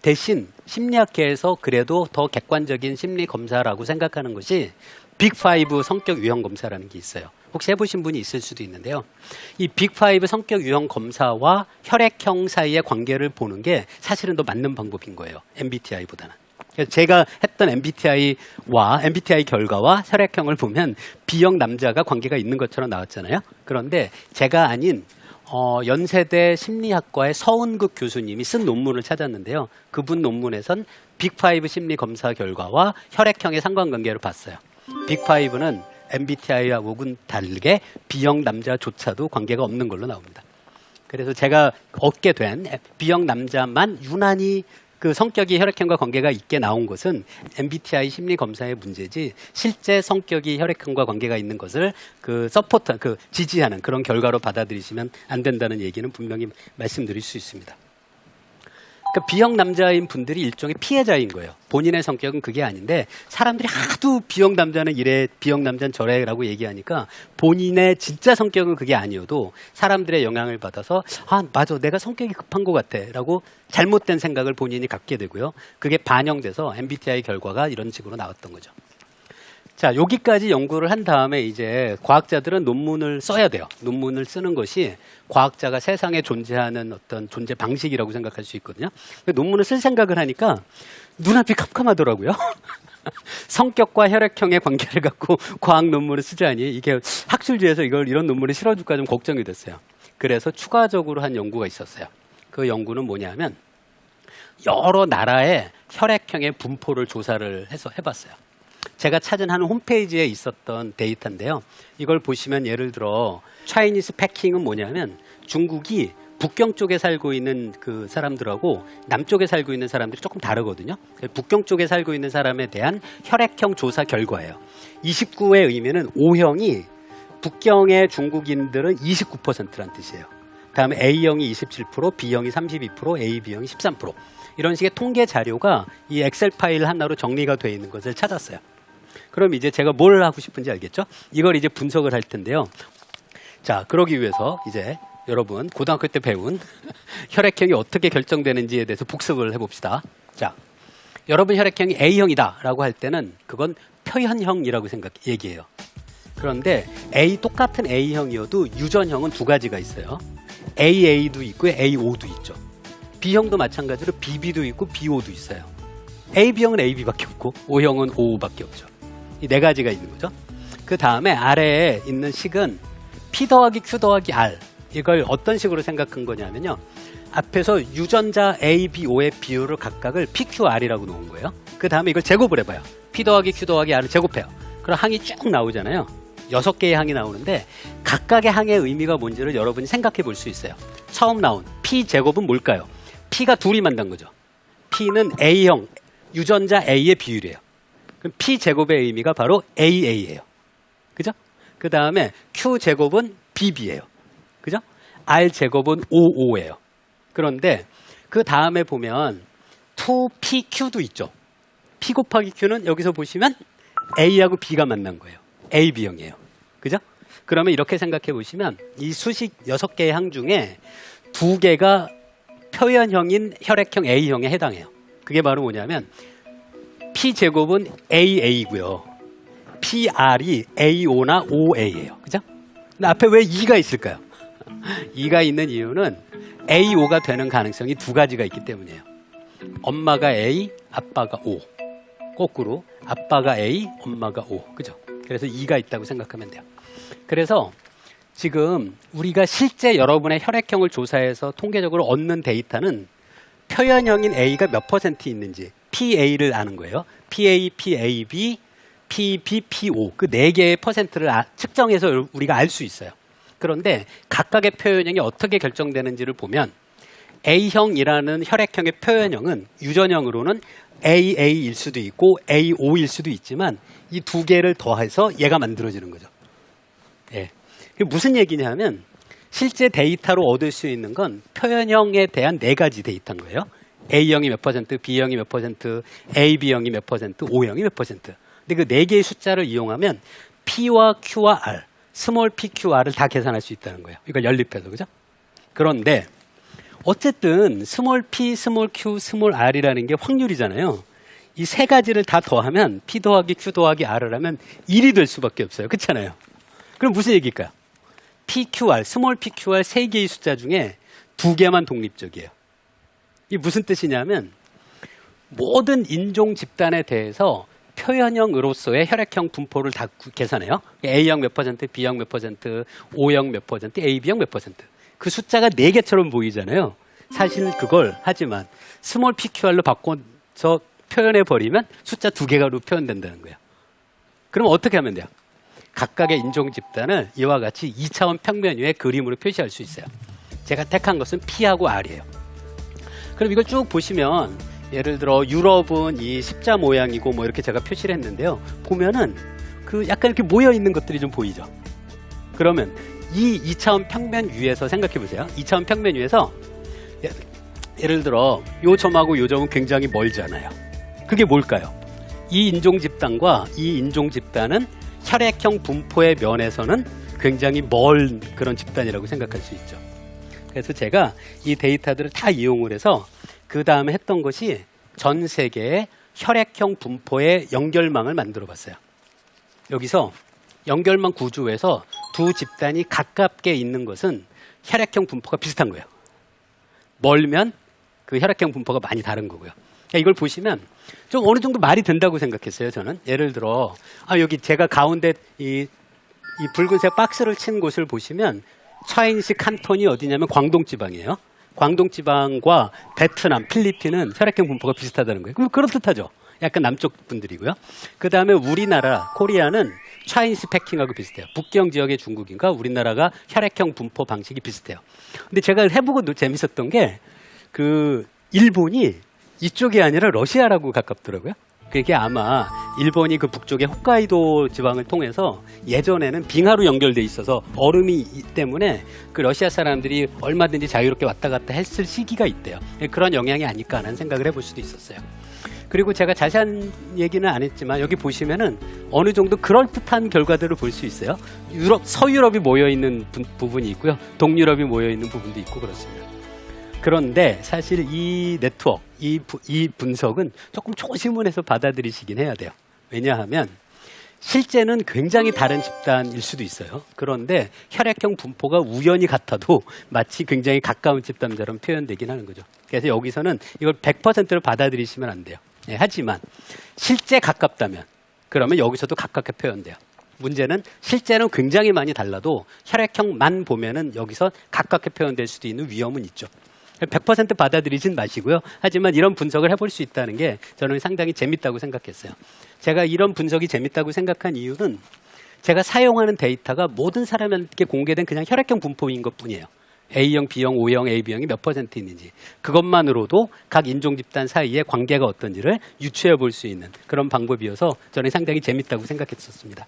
대신 심리학계에서 그래도 더 객관적인 심리 검사라고 생각하는 것이 빅5 성격 유형 검사라는 게 있어요. 혹시 해보신 분이 있을 수도 있는데요. 이 빅5 성격 유형 검사와 혈액형 사이의 관계를 보는 게 사실은 더 맞는 방법인 거예요. MBTI보다는. 제가 했던 MBTI 결과와 혈액형을 보면 B형 남자가 관계가 있는 것처럼 나왔잖아요. 그런데 제가 아닌 연세대 심리학과의 서은국 교수님이 쓴 논문을 찾았는데요. 그분 논문에선 빅5 심리 검사 결과와 혈액형의 상관관계를 봤어요. 빅5는 MBTI하고는 다르게 B형 남자조차도 관계가 없는 걸로 나옵니다. 그래서 제가 얻게 된 B형 남자만 유난히 그 성격이 혈액형과 관계가 있게 나온 것은 MBTI 심리 검사의 문제지 실제 성격이 혈액형과 관계가 있는 것을 지지하는 그런 결과로 받아들이시면 안 된다는 얘기는 분명히 말씀드릴 수 있습니다. 그러니까 B형 남자인 분들이 일종의 피해자인 거예요. 본인의 성격은 그게 아닌데 사람들이 하도 B형 남자는 이래, B형 남자는 저래라고 얘기하니까 본인의 진짜 성격은 그게 아니어도 사람들의 영향을 받아서 맞아, 내가 성격이 급한 것 같아 라고 잘못된 생각을 본인이 갖게 되고요. 그게 반영돼서 MBTI 결과가 이런 식으로 나왔던 거죠. 자, 여기까지 연구를 한 다음에 이제 과학자들은 논문을 써야 돼요. 논문을 쓰는 것이 과학자가 세상에 존재하는 어떤 존재 방식이라고 생각할 수 있거든요. 논문을 쓸 생각을 하니까 눈앞이 캄캄하더라고요. 성격과 혈액형의 관계를 갖고 과학 논문을 쓰자니 이게 학술지에서 이런 논문을 실어줄까 좀 걱정이 됐어요. 그래서 추가적으로 한 연구가 있었어요. 그 연구는 뭐냐면 여러 나라의 혈액형의 분포를 조사를 해서 해봤어요. 제가 찾은 한 홈페이지에 있었던 데이터인데요. 이걸 보시면 예를 들어 차이니스 패킹은 뭐냐면 중국이 북경 쪽에 살고 있는 그 사람들하고 남쪽에 살고 있는 사람들이 조금 다르거든요. 북경 쪽에 살고 있는 사람에 대한 혈액형 조사 결과예요. 29의 의미는 O형이 북경의 중국인들은 29%란 뜻이에요. 다음에 A형이 27%, B형이 32%, AB형이 13%. 이런 식의 통계 자료가 이 엑셀 파일 하나로 정리가 되어 있는 것을 찾았어요. 그럼 이제 제가 뭘 하고 싶은지 알겠죠? 이걸 이제 분석을 할 텐데요. 자, 그러기 위해서 이제 여러분 고등학교 때 배운 혈액형이 어떻게 결정되는지에 대해서 복습을 해봅시다. 자, 여러분 혈액형이 A형이다 라고 할 때는 그건 표현형이라고 얘기해요. 그런데 똑같은 A형이어도 유전형은 두 가지가 있어요. AA도 있고 AO도 있죠. B형도 마찬가지로 BB도 있고 BO도 있어요. AB형은 AB밖에 없고 O형은 O밖에 없죠. 이 네 가지가 있는 거죠. 그 다음에 아래에 있는 식은 P 더하기 Q 더하기 R. 이걸 어떤 식으로 생각한 거냐면요. 앞에서 유전자 A, B, O의 비율을 각각을 PQR이라고 놓은 거예요. 그 다음에 이걸 제곱을 해봐요. P 더하기 Q 더하기 R을 제곱해요. 그럼 항이 쭉 나오잖아요. 6개의 항이 나오는데 각각의 항의 의미가 뭔지를 여러분이 생각해 볼 수 있어요. 처음 나온 P 제곱은 뭘까요? P가 둘이 만난 거죠. P는 A형, 유전자 A의 비율이에요. 그럼 P 제곱의 의미가 바로 AA예요. 그죠? 그 다음에 Q 제곱은 BB예요. 그죠? R 제곱은 OO예요. 그런데 그 다음에 보면 2PQ도 있죠. P 곱하기 Q는 여기서 보시면 A하고 B가 만난 거예요. AB형이에요. 그죠? 그러면 이렇게 생각해 보시면 이 수식 6개의 항 중에 2개가 표현형인 혈액형 A형에 해당해요. 그게 바로 뭐냐면 P제곱은 AA고요. PR이 AO나 OA예요. 그죠? 근데 앞에 왜 2가 있을까요? 2가 있는 이유는 AO가 되는 가능성이 두 가지가 있기 때문이에요. 엄마가 A, 아빠가 O. 거꾸로 아빠가 A, 엄마가 O. 그죠? 그래서 2가 있다고 생각하면 돼요. 그래서 지금 우리가 실제 여러분의 혈액형을 조사해서 통계적으로 얻는 데이터는 표현형인 A가 몇 퍼센트 있는지 PA를 아는 거예요. PA, PAB, PB, PO 그 4개의 퍼센트를 측정해서 우리가 알 수 있어요. 그런데 각각의 표현형이 어떻게 결정되는지를 보면 A형이라는 혈액형의 표현형은 유전형으로는 AA일 수도 있고 AO일 수도 있지만 이 두 개를 더해서 얘가 만들어지는 거죠. 예. 그게 무슨 얘기냐면 실제 데이터로 얻을 수 있는 건 표현형에 대한 4가지 데이터인 거예요. A형이 몇 퍼센트, B형이 몇 퍼센트, AB형이 몇 퍼센트, O형이 몇 퍼센트. 근데 그 4개의 숫자를 이용하면 P와 Q와 R, 스몰 PQR을 다 계산할 수 있다는 거예요. 이걸 연립해서, 그죠? 그런데 어쨌든 스몰 p, 스몰 q, 스몰 r이라는 게 확률이잖아요. 이 세 가지를 다 더하면 p 더하기 q 더하기 r을 하면 1이 될 수밖에 없어요. 그렇잖아요. 그럼 무슨 얘기일까요? p, q, r, 스몰 p, q, r 세 개의 숫자 중에 두 개만 독립적이에요. 이게 무슨 뜻이냐면 모든 인종 집단에 대해서 표현형으로서의 혈액형 분포를 다 계산해요. A형 몇 퍼센트, B형 몇 퍼센트, O형 몇 퍼센트, AB형 몇 퍼센트. 그 숫자가 4개처럼 보이잖아요. 사실 그걸 하지만 스몰 PQR로 바꿔서 표현해버리면 숫자 2개가로 표현된다는 거예요. 그럼 어떻게 하면 돼요? 각각의 인종 집단을 이와 같이 2차원 평면위의 그림으로 표시할 수 있어요. 제가 택한 것은 P하고 R이에요. 그럼 이걸 쭉 보시면 예를 들어 유럽은 이 십자 모양이고 뭐 이렇게 제가 표시를 했는데요. 보면은 그 약간 이렇게 모여 있는 것들이 좀 보이죠. 그러면 이 2차원 평면 위에서 생각해 보세요. 2차원 평면 위에서 예를 들어 요 점하고 요 점은 굉장히 멀잖아요. 그게 뭘까요? 이 인종 집단과 이 인종 집단은 혈액형 분포의 면에서는 굉장히 멀 그런 집단이라고 생각할 수 있죠. 그래서 제가 이 데이터들을 다 이용을 해서 그 다음에 했던 것이 전 세계의 혈액형 분포의 연결망을 만들어 봤어요. 여기서 연결망 구조에서 두 집단이 가깝게 있는 것은 혈액형 분포가 비슷한 거예요. 멀면 그 혈액형 분포가 많이 다른 거고요. 이걸 보시면 좀 어느 정도 말이 된다고 생각했어요. 저는 예를 들어 여기 제가 가운데 이 붉은색 박스를 친 곳을 보시면 차이니스 칸톤이 어디냐면 광동 지방이에요. 광동 지방과 베트남, 필리핀은 혈액형 분포가 비슷하다는 거예요. 그럼 그렇듯하죠. 약간 남쪽 분들이고요. 그 다음에 우리나라, 코리아는 차이니스 패킹하고 비슷해요. 북경 지역의 중국인과 우리나라가 혈액형 분포 방식이 비슷해요. 근데 제가 해보고 재밌었던 게 그 일본이 이쪽이 아니라 러시아라고 가깝더라고요. 그게 아마 일본이 그 북쪽의 홋카이도 지방을 통해서 예전에는 빙하로 연결돼 있어서 얼음이 때문에 그 러시아 사람들이 얼마든지 자유롭게 왔다 갔다 했을 시기가 있대요. 그런 영향이 아닐까 하는 생각을 해볼 수도 있었어요. 그리고 제가 자세한 얘기는 안 했지만 여기 보시면은 어느 정도 그럴듯한 결과들을 볼 수 있어요. 서유럽이 모여있는 부분이 있고요. 동유럽이 모여있는 부분도 있고 그렇습니다. 그런데 사실 이 네트워크, 이 분석은 조금 조심을 해서 받아들이시긴 해야 돼요. 왜냐하면 실제는 굉장히 다른 집단일 수도 있어요. 그런데 혈액형 분포가 우연히 같아도 마치 굉장히 가까운 집단처럼 표현되긴 하는 거죠. 그래서 여기서는 이걸 100%를 받아들이시면 안 돼요. 하지만 실제 가깝다면 그러면 여기서도 가깝게 표현돼요. 문제는 실제는 굉장히 많이 달라도 혈액형만 보면은 여기서 가깝게 표현될 수도 있는 위험은 있죠. 100% 받아들이진 마시고요. 하지만 이런 분석을 해볼 수 있다는 게 저는 상당히 재밌다고 생각했어요. 제가 이런 분석이 재밌다고 생각한 이유는 제가 사용하는 데이터가 모든 사람에게 공개된 그냥 혈액형 분포인 것뿐이에요. A형, B형, O형, AB형이 몇 퍼센트 있는지 그것만으로도 각 인종 집단 사이의 관계가 어떤지를 유추해 볼 수 있는 그런 방법이어서 저는 상당히 재밌다고 생각했었습니다.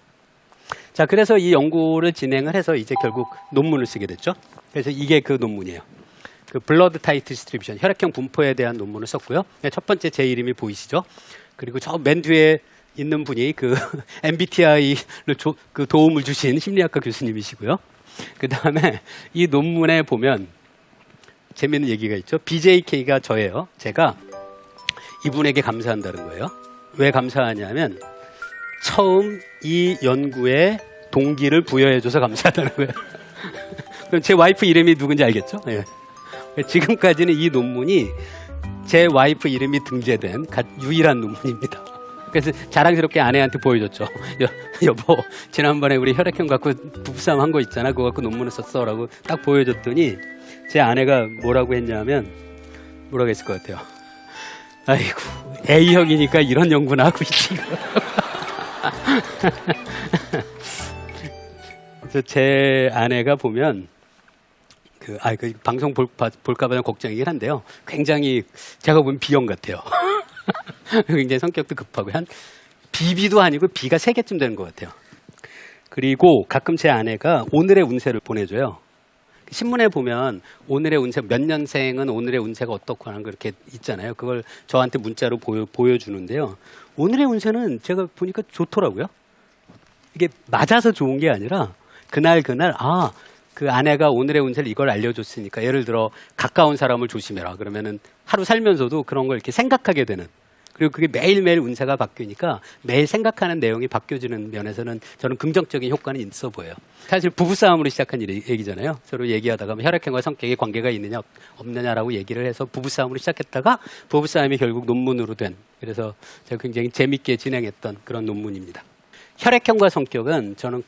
자, 그래서 이 연구를 진행을 해서 이제 결국 논문을 쓰게 됐죠. 그래서 이게 그 논문이에요. 그 블러드 타이트 디스트리뷰션, 혈액형 분포에 대한 논문을 썼고요. 첫 번째 제 이름이 보이시죠? 그리고 저 맨 뒤에 있는 분이 그 MBTI를 그 도움을 주신 심리학과 교수님이시고요. 그 다음에 이 논문에 보면 재미있는 얘기가 있죠. BJK가 저예요. 제가 이분에게 감사한다는 거예요. 왜 감사하냐면 처음 이 연구에 동기를 부여해줘서 감사하다는 거예요. 그럼 제 와이프 이름이 누군지 알겠죠? 네. 지금까지는 이 논문이 제 와이프 이름이 등재된 유일한 논문입니다. 그래서 자랑스럽게 아내한테 보여줬죠. 여보, 지난번에 우리 혈액형 갖고 부부싸움 한 거 있잖아. 그거 갖고 논문을 썼어. 라고 딱 보여줬더니 제 아내가 뭐라고 했냐면 뭐라고 했을 것 같아요. 아이고, A형이니까 이런 연구나 하고 있지. 그래서 제 아내가 보면 그 방송 볼까봐 걱정이긴 한데요. 굉장히 제가 보면 B형 같아요. 굉장히 성격도 급하고 한 BB도 아니고 B가 3개쯤 되는 것 같아요. 그리고 가끔 제 아내가 오늘의 운세를 보내줘요. 신문에 보면 오늘의 운세, 몇 년생은 오늘의 운세가 어떻고 하는 거 이렇게 있잖아요. 그걸 저한테 문자로 보여주는데요. 오늘의 운세는 제가 보니까 좋더라고요. 이게 맞아서 좋은 게 아니라 그날 그 아내가 오늘의 운세를 이걸 알려줬으니까 예를 들어 가까운 사람을 조심해라 그러면은 하루 살면서도 그런 걸 이렇게 생각하게 되는, 그리고 그게 매일매일 운세가 바뀌니까 매일 생각하는 내용이 바뀌어지는 면에서는 저는 긍정적인 효과는 있어 보여요. 사실 부부싸움으로 시작한 얘기잖아요. 서로 얘기하다가 혈액형과 성격에 관계가 있느냐 없느냐라고 얘기를 해서 부부싸움으로 시작했다가 부부싸움이 결국 논문으로 된, 그래서 제가 굉장히 재밌게 진행했던 그런 논문입니다. 혈액형과 성격은 저는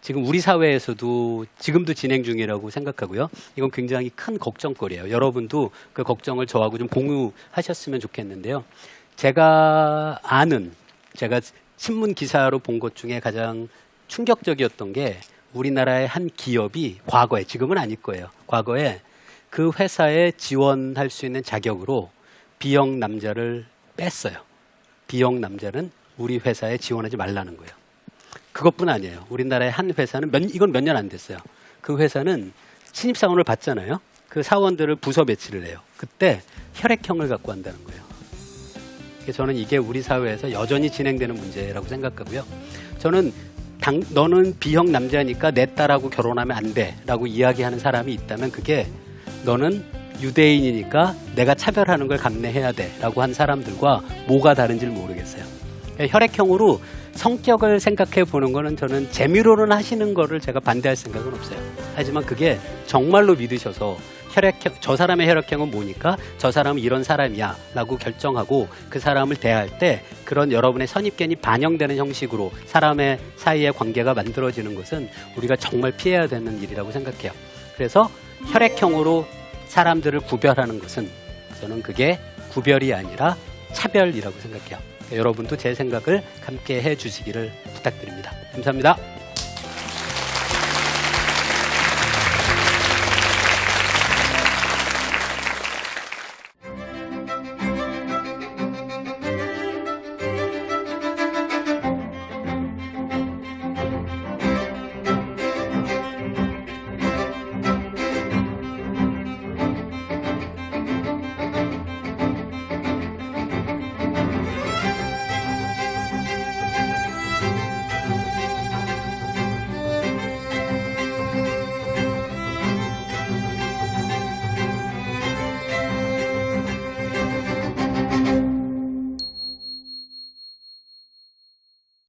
지금 우리 사회에서도 지금도 진행 중이라고 생각하고요. 이건 굉장히 큰 걱정거리예요. 여러분도 그 걱정을 저하고 좀 공유하셨으면 좋겠는데요. 제가 신문 기사로 본 것 중에 가장 충격적이었던 게 우리나라의 한 기업이 과거에, 지금은 아닐 거예요. 과거에 그 회사에 지원할 수 있는 자격으로 B형 남자를 뺐어요. B형 남자는 우리 회사에 지원하지 말라는 거예요. 그것뿐 아니에요. 우리나라의 한 회사는 이건 몇 년 안 됐어요. 그 회사는 신입사원을 받잖아요. 그 사원들을 부서 배치를 해요. 그때 혈액형을 갖고 한다는 거예요. 저는 이게 우리 사회에서 여전히 진행되는 문제라고 생각하고요. 저는 너는 B형 남자니까 내 딸하고 결혼하면 안 돼 라고 이야기하는 사람이 있다면 그게 너는 유대인이니까 내가 차별하는 걸 감내해야 돼 라고 한 사람들과 뭐가 다른지를 모르겠어요. 혈액형으로 성격을 생각해 보는 거는 저는 재미로는 하시는 거를 제가 반대할 생각은 없어요. 하지만 그게 정말로 믿으셔서 혈액형, 저 사람의 혈액형은 뭐니까 저 사람은 이런 사람이야 라고 결정하고 그 사람을 대할 때 그런 여러분의 선입견이 반영되는 형식으로 사람의 사이의 관계가 만들어지는 것은 우리가 정말 피해야 되는 일이라고 생각해요. 그래서 혈액형으로 사람들을 구별하는 것은 저는 그게 구별이 아니라 차별이라고 생각해요. 여러분도 제 생각을 함께 해주시기를 부탁드립니다. 감사합니다.